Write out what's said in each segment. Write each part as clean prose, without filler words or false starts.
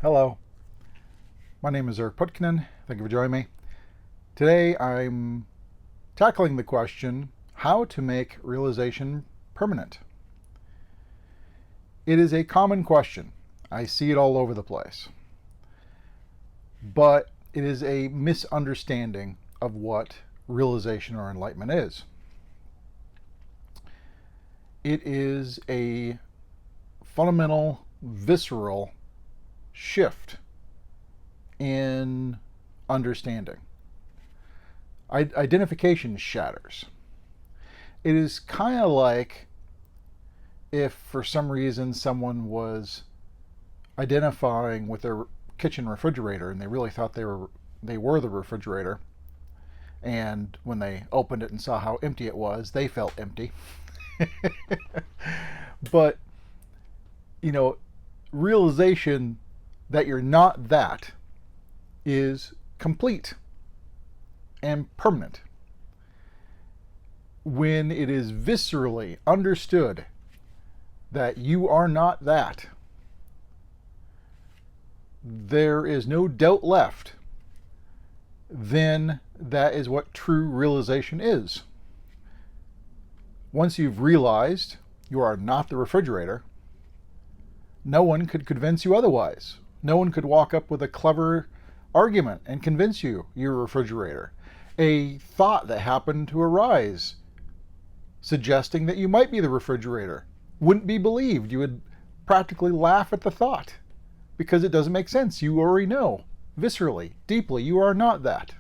Hello, my name is Putkonen. Thank you for joining me. Today I'm tackling the question, how to make realization permanent. It is a common question. I see it all over the place. But it is a misunderstanding of what realization or enlightenment is. It is a fundamental, visceral shift in understanding. Identification shatters. It is kind of like if for some reason someone was identifying with their kitchen refrigerator and they really thought they were the refrigerator, and when they opened it and saw how empty it was, they felt empty. But realization that you're not that is complete and permanent when it is viscerally understood that you are not that. There is no doubt left. Then that is what true realization is. Once you've realized you are not the refrigerator, no one could convince you otherwise. No one could walk up with a clever argument and convince you you're a refrigerator. A thought that happened to arise suggesting that you might be the refrigerator wouldn't be believed. You would practically laugh at the thought because it doesn't make sense. You already know, viscerally, deeply, you are not that.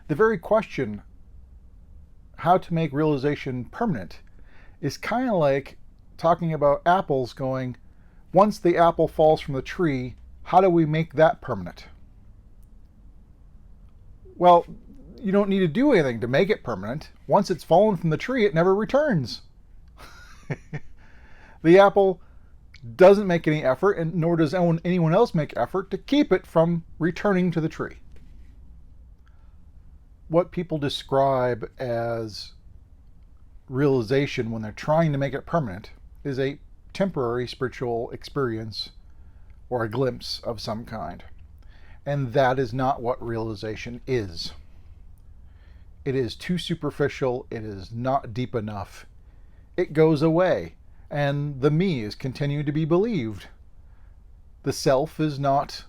The very question, how to make realization permanent, is kind of like talking about apples going, once the apple falls from the tree, how do we make that permanent? Well, you don't need to do anything to make it permanent. Once it's fallen from the tree, it never returns. The apple doesn't make any effort, and nor does anyone else make effort to keep it from returning to the tree. What people describe as realization when they're trying to make it permanent is a temporary spiritual experience or a glimpse of some kind. And that is not what realization is. It is too superficial. It is not deep enough. It goes away, and the me is continuing to be believed. The self is not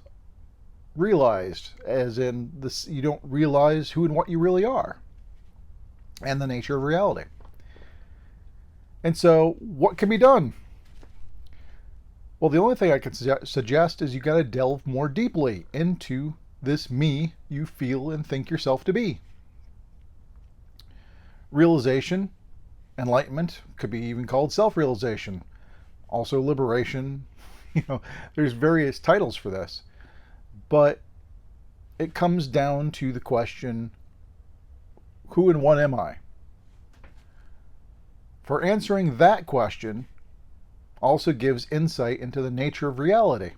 realized, as in this, you don't realize who and what you really are, and the nature of reality. And so, what can be done? Well, the only thing I can suggest is you got to delve more deeply into this me you feel and think yourself to be. Realization, enlightenment, could be even called self-realization, also liberation. There's various titles for this. But it comes down to the question, who and what am I? For answering that question also gives insight into the nature of reality.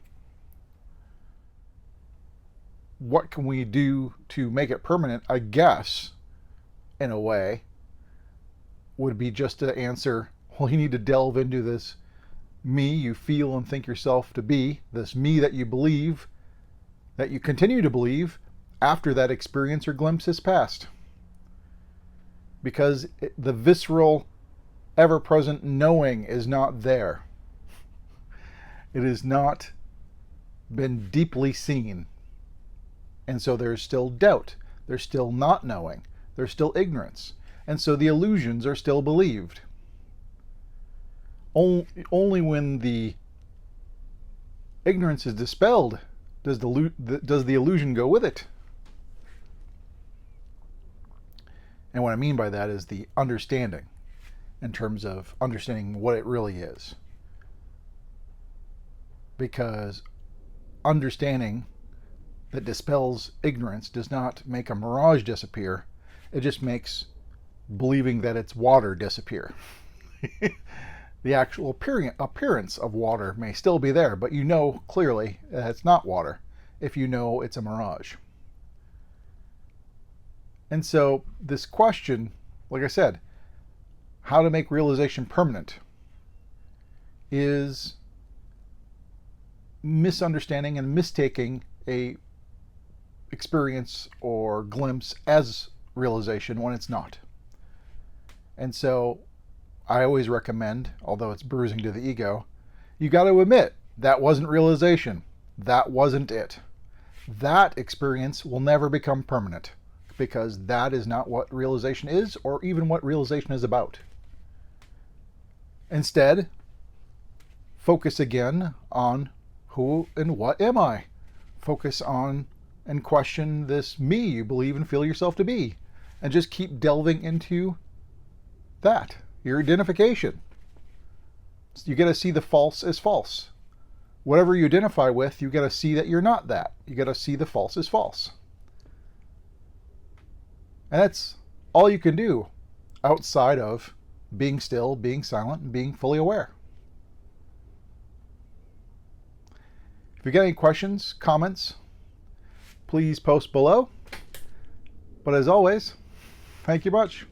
What can we do to make it permanent? I guess, in a way, would be just to answer, well, you need to delve into this me you feel and think yourself to be, this me that you believe, that you continue to believe after that experience or glimpse has passed. Because the visceral, ever-present knowing is not there. It has not been deeply seen. And so there's still doubt. There's still not knowing. There's still ignorance. And so the illusions are still believed. Only when the ignorance is dispelled does the illusion go with it. And what I mean by that is the understanding, in terms of understanding what it really is. Because understanding that dispels ignorance does not make a mirage disappear. It just makes believing that it's water disappear. The actual appearance of water may still be there, but you know clearly that it's not water if you know it's a mirage. And so this question, like I said, how to make realization permanent, is misunderstanding and mistaking a experience or glimpse as realization when it's not. And so I always recommend, although it's bruising to the ego, you got to admit that wasn't realization. That wasn't it. That experience will never become permanent, because that is not what realization is, or even what realization is about. Instead, focus again on who and what am I? Focus on and question this me you believe and feel yourself to be, and just keep delving into that, your identification. You got to see the false as false. Whatever you identify with, you got to see that you're not that. You got to see the false as false. And that's all you can do outside of being still, being silent, and being fully aware. If you got any questions, comments, please post below. But as always, thank you much.